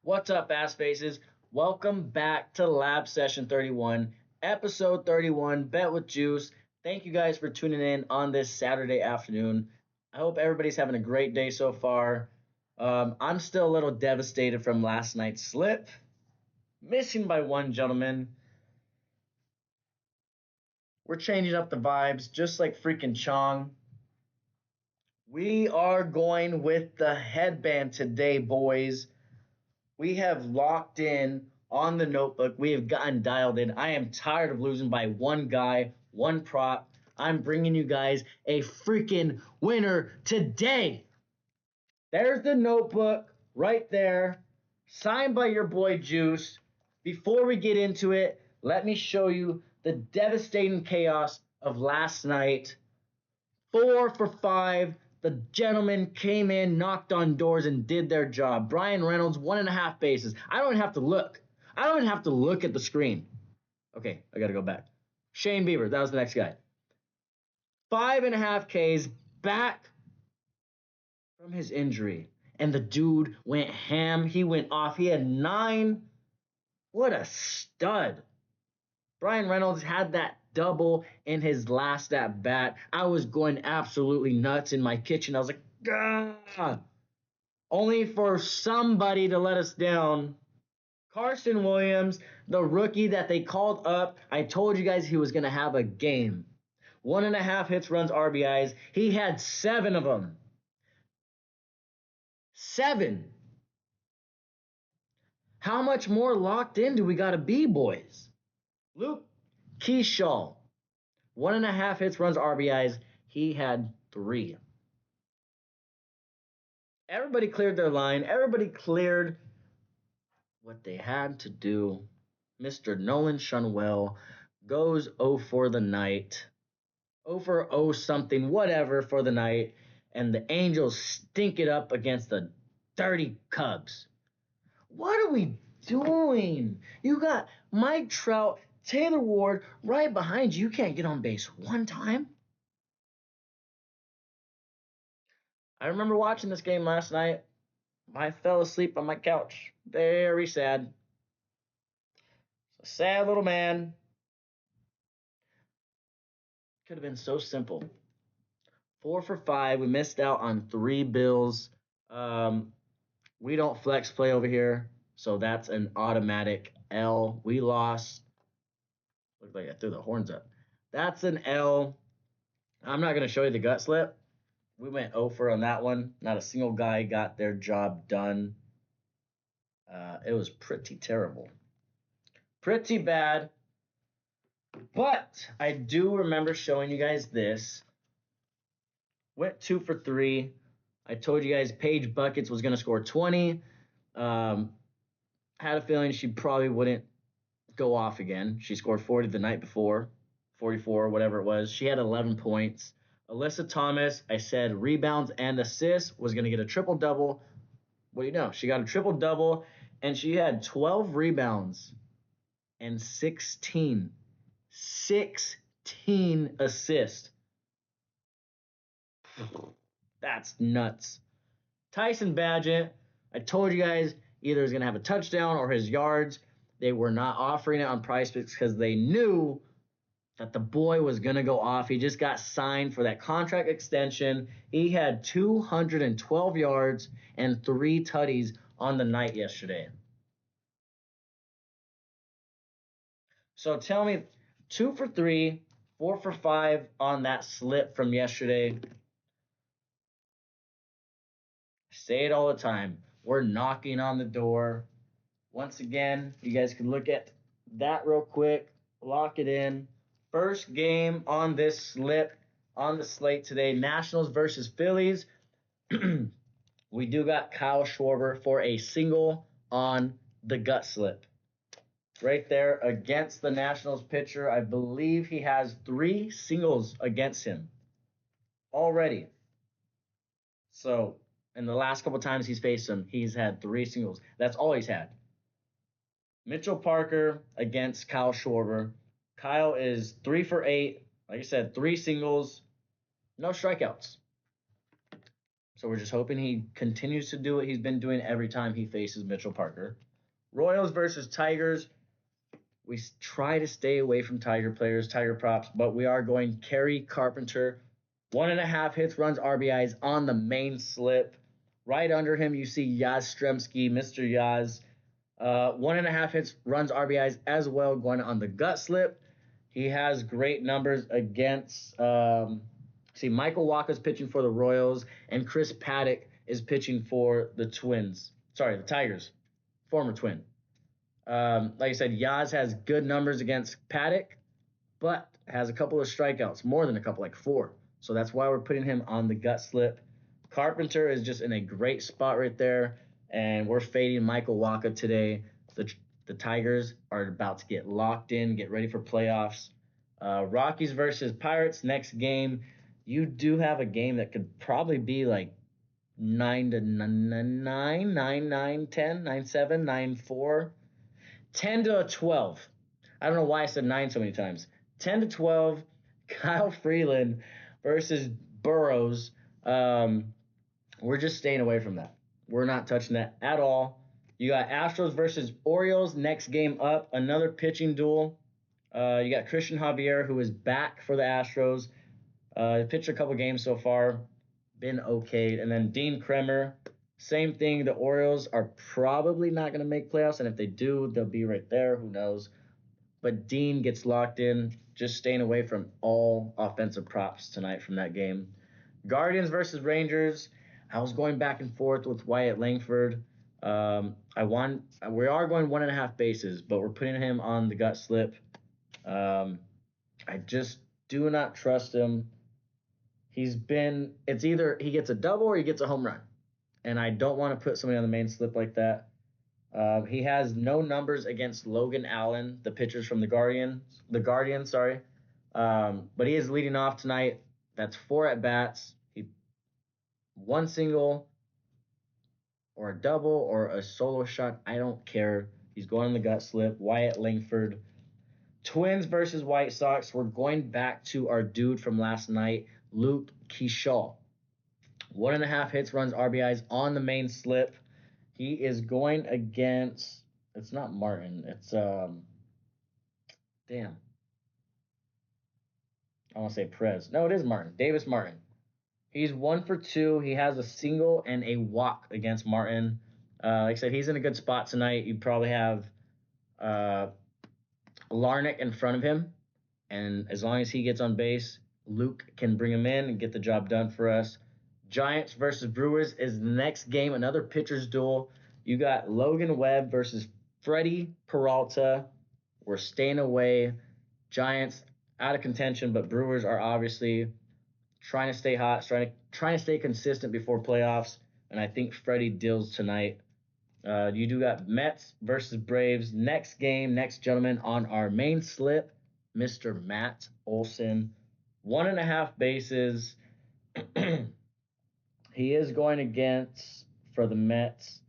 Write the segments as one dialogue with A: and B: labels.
A: What's up, ass faces? Welcome back to Lab Session 31, episode 31, Bet with Juice. Thank you guys for tuning in on this Saturday afternoon. I hope everybody's having a great day so far. I'm still a little devastated from last night's slip, missing by one gentleman. We're changing up the vibes, just like freaking Chong. We are going with the headband today, boys. We have locked in on the notebook. We have gotten dialed in. I am tired of losing by one guy, one prop. I'm bringing you guys a freaking winner today. There's the notebook right there, signed by your boy Juice. Before we get into it, let me show you the devastating chaos of last night. 4 for 5. The gentlemen came in, knocked on doors, and did their job. Brian Reynolds, 1.5 bases. I don't even have to look. I don't even have to look at the screen. Okay, I got to go back. Shane Bieber, that was the next guy. 5.5 Ks back from his injury. And the dude went ham. He went off. He had 9. What a stud. Brian Reynolds had that double in his last at bat. I was going absolutely nuts in my kitchen. I was like, "Gah!" Only for somebody to let us down. Carson Williams, the rookie that they called up. I told you guys he was going to have a game. 1.5 hits, runs, RBIs. He had 7 of them. 7. How much more locked in do we got to be, boys? Luke Keyshaw, 1.5 hits, runs, RBIs. He had 3. Everybody cleared their line. Everybody cleared what they had to do. Mr. Nolan Shunwell goes 0 for the night. 0 for 0 something, whatever for the night. And the Angels stink it up against the dirty Cubs. What are we doing? You got Mike Trout, Taylor Ward right behind you. You can't get on base one time. I remember watching this game last night. I fell asleep on my couch. Very sad. A sad little man. Could have been so simple. 4 for 5. We missed out on 3 bills. We don't flex play over here, so that's an automatic L. We lost. Looked like I threw the horns up. That's an L. I'm not going to show you the gut slip. We went 0 for on that one. Not a single guy got their job done. It was pretty terrible. Pretty bad. But I do remember showing you guys this. Went 2 for 3. I told you guys Paige Buckets was going to score 20. Had a feeling she probably wouldn't go off again. She scored 40 the night before, 44, whatever it was. She had 11 points. Alyssa Thomas, I said rebounds and assists, was going to get a triple-double. What do you know? She got a triple-double, and she had 12 rebounds and 16 assists. That's nuts. Tyson Badgett, I told you guys either he's going to have a touchdown or his yards. They were not offering it on Price Picks because they knew that the boy was going to go off. He just got signed for that contract extension. He had 212 yards and 3 tutties on the night yesterday. So tell me, 2 for 3, 4 for 5 on that slip from yesterday. I say it all the time. We're knocking on the door. Once again, you guys can look at that real quick. Lock it in. First game on this slip on the slate today. Nationals versus Phillies. We do got Kyle Schwarber for a single on the gut slip. Right there against the Nationals pitcher. I believe he has 3 singles against him already. So in the last couple times he's faced him, he's had 3 singles. That's all he's had. Mitchell Parker against Kyle Schwarber. Kyle is 3 for 8. Like I said, 3 singles, no strikeouts. So we're just hoping he continues to do what he's been doing every time he faces Mitchell Parker. Royals versus Tigers. We try to stay away from Tiger players, Tiger props, but we are going Kerry Carpenter. 1.5 hits, runs, RBIs on the main slip. Right under him, you see Yaz Stremski, Mr. Yaz. 1.5 hits, runs, RBIs as well, going on the gut slip. He has great numbers against. See, Michael Walker's pitching for the Royals, and Chris Paddock is pitching for the Twins. Sorry, the Tigers, former Twin. Like I said, Yaz has good numbers against Paddock, but has a couple of strikeouts, more than a couple, like 4. So that's why we're putting him on the gut slip. Carpenter is just in a great spot right there, and we're fading Michael Wacha today. The Tigers are about to get locked in, get ready for playoffs. Rockies versus Pirates next game. You do have a game that could probably be like 9-9, 9-9, 10, 9-7, 9-4, 10-12. I don't know why I said 9 so many times. 10-12. Kyle Freeland versus Burrows. We're just staying away from that. We're not touching that at all. You got Astros versus Orioles next game up. Another pitching duel. You got Christian Javier, who is back for the Astros. Pitched a couple games so far. Been okay. And then Dean Kremer. Same thing. The Orioles are probably not going to make playoffs. And if they do, they'll be right there. Who knows? But Dean gets locked in. Just staying away from all offensive props tonight from that game. Guardians versus Rangers. I was going back and forth with Wyatt Langford. We are going 1.5 bases, but we're putting him on the gut slip. I just do not trust him. It's either he gets a double or he gets a home run. And I don't want to put somebody on the main slip like that. He has no numbers against Logan Allen, the pitchers from the Guardians, sorry. But he is leading off tonight. That's 4 at bats. One single or a double or a solo shot. I don't care. He's going on the gut slip. Wyatt Langford. Twins versus White Sox. We're going back to our dude from last night, Luke Keeschall. 1.5 hits, runs, RBIs on the main slip. He is going against. It's not Martin. It's damn. I want to say Perez. No, it is Martin. Davis Martin. He's 1 for 2. He has a single and a walk against Martin. Like I said, he's in a good spot tonight. You probably have Larnick in front of him, and as long as he gets on base, Luke can bring him in and get the job done for us. Giants versus Brewers is the next game, another pitcher's duel. You got Logan Webb versus Freddie Peralta. We're staying away. Giants out of contention, but Brewers are obviously trying to stay hot, trying to stay consistent before playoffs, and I think Freddie deals tonight. You do got Mets versus Braves. Next game, next gentleman on our main slip, Mr. Matt Olson. 1.5 bases. He is going against, for the Mets.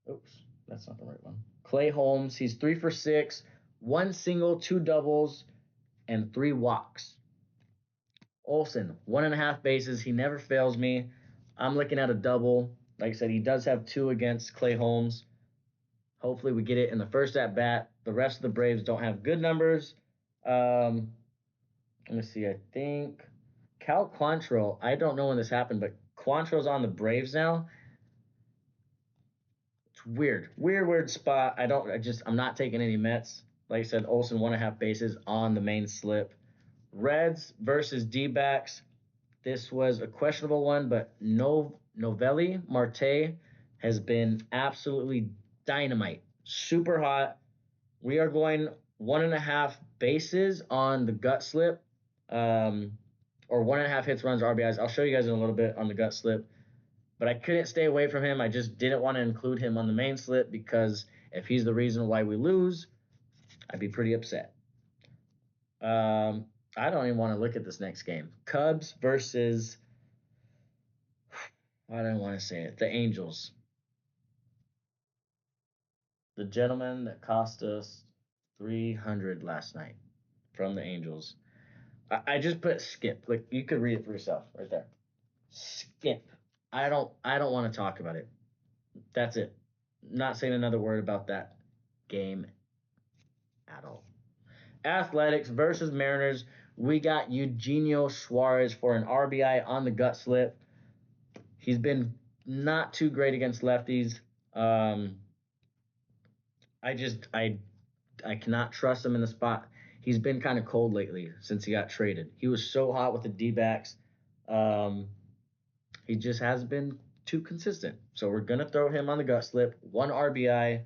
A: Oops, that's not the right one. Clay Holmes. He's 3 for 6. 1 single, 2 doubles, and 3 walks. Olson, 1.5 bases. He never fails me. I'm looking at a double. Like I said, he does have 2 against Clay Holmes. Hopefully we get it in the first at bat. The rest of the Braves don't have good numbers. Let me see. I think Cal Quantrill. I don't know when this happened, but Quantrill's on the Braves now. It's weird spot. I'm not taking any Mets. Like I said, Olson 1.5 bases on the main slip. Reds versus D-backs. This was a questionable one, but Novelli Marte has been absolutely dynamite. Super hot. We are going 1.5 bases on the gut slip, or 1.5 hits, runs, RBIs. I'll show you guys in a little bit on the gut slip. But I couldn't stay away from him. I just didn't want to include him on the main slip because if he's the reason why we lose, I'd be pretty upset. I don't even want to look at this next game. Cubs versus, I don't want to say it, the Angels. The gentleman that cost us 300 last night from the Angels. I just put Skip. Like, you could read it for yourself right there. Skip. I don't want to talk about it. That's it. Not saying another word about that game at all. Athletics versus Mariners. We got Eugenio Suarez for an RBI on the gut slip. He's been not too great against lefties. Um, I cannot trust him in the spot. He's been kind of cold lately since he got traded. He was so hot with the D backs. Um, he just has been too consistent. So we're gonna throw him on the gut slip. One RBI.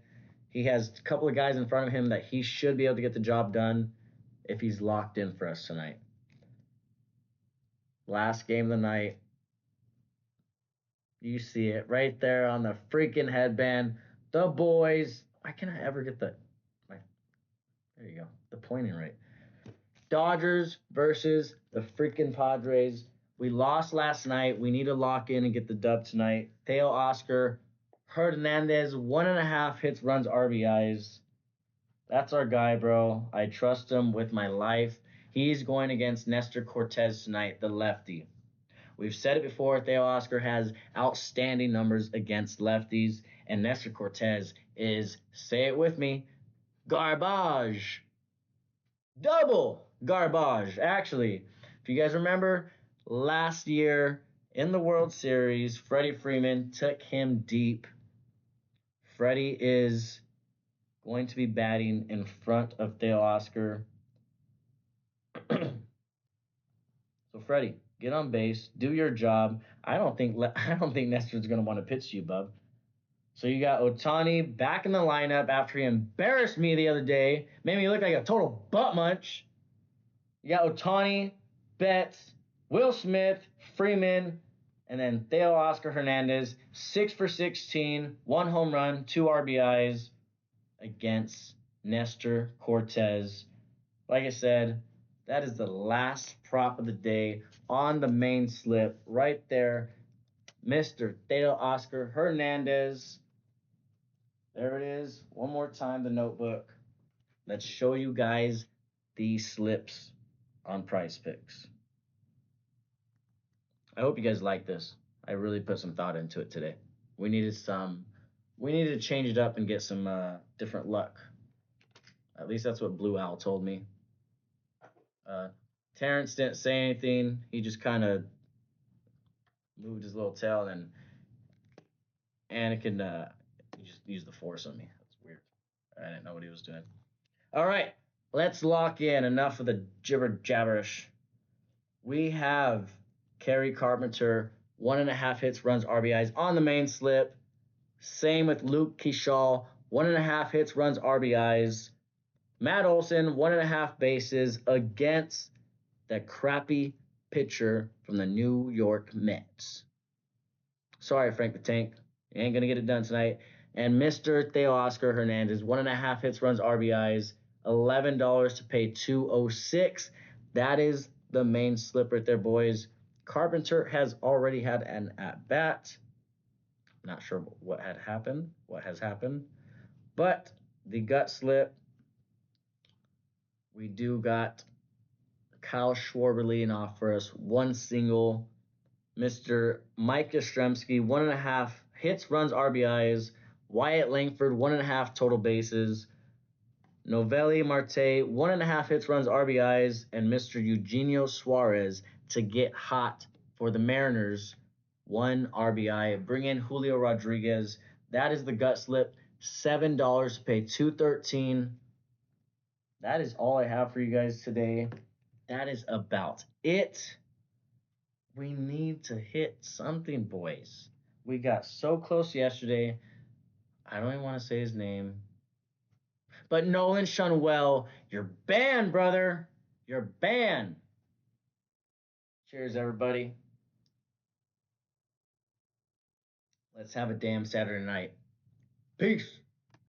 A: He has a couple of guys in front of him that he should be able to get the job done if he's locked in for us tonight. Last game of the night. You see it right there on the freaking headband. The boys. Why can't I ever get there you go. The pointing right. Dodgers versus the freaking Padres. We lost last night. We need to lock in and get the dub tonight. Theo Oscar Hernandez, 1.5 hits, runs, RBIs. That's our guy, bro. I trust him with my life. He's going against Nestor Cortez tonight, the lefty. We've said it before. Theo Oscar has outstanding numbers against lefties, and Nestor Cortez is, say it with me, garbage. Double garbage. Actually, if you guys remember last year in the World Series, Freddie Freeman took him deep. Freddie is going to be batting in front of Theo Oscar. So Freddie, get on base, do your job. I don't think Nestor's gonna want to pitch to you, bub. So you got Otani back in the lineup after he embarrassed me the other day, made me look like a total butt munch. You got Otani, Betts, Will Smith, Freeman, and then Theo Oscar Hernandez, 6 for 16, 1 home run, 2 RBIs against Nestor Cortez. Like I said, that is the last prop of the day on the main slip right there. Mr. Theo Oscar Hernandez. There it is. One more time, the notebook. Let's show you guys the slips on Price Picks. I hope you guys like this. I really put some thought into it today. We needed to change it up and get some different luck. At least that's what Blue Owl told me. Terrence didn't say anything. He just kind of moved his little tail, and Anakin he just used the force on me. That's weird. I didn't know what he was doing. All right, let's lock in. Enough of the gibber jabberish. We have Kerry Carpenter, 1.5 hits, runs, RBIs on the main slip. Same with Luke Kershaw, 1.5 hits, runs, RBIs. Matt Olson, 1.5 bases against that crappy pitcher from the New York Mets. Sorry, Frank the Tank. You ain't going to get it done tonight. And Mr. Theo Oscar Hernandez, 1.5 hits, runs, RBIs, $11 to pay $206. That is the main slip right there, boys. Carpenter has already had an at-bat. Not sure what has happened. But the gut slip, we do got Kyle Schwarber leading off for us. One single. Mr. Mike Yastrzemski, 1.5 hits, runs, RBIs. Wyatt Langford, 1.5 total bases. Novelli Marte, 1.5 hits, runs, RBIs. And Mr. Eugenio Suarez to get hot for the Mariners, 1 RBI. Bring in Julio Rodriguez. That is the gut slip. $7 to pay $213. That is all I have for you guys today. That is about it. We need to hit something, boys. We got so close yesterday. I don't even want to say his name. But Nolan Shunwell, you're banned, brother. You're banned. Cheers, everybody. Let's have a damn Saturday night. Peace.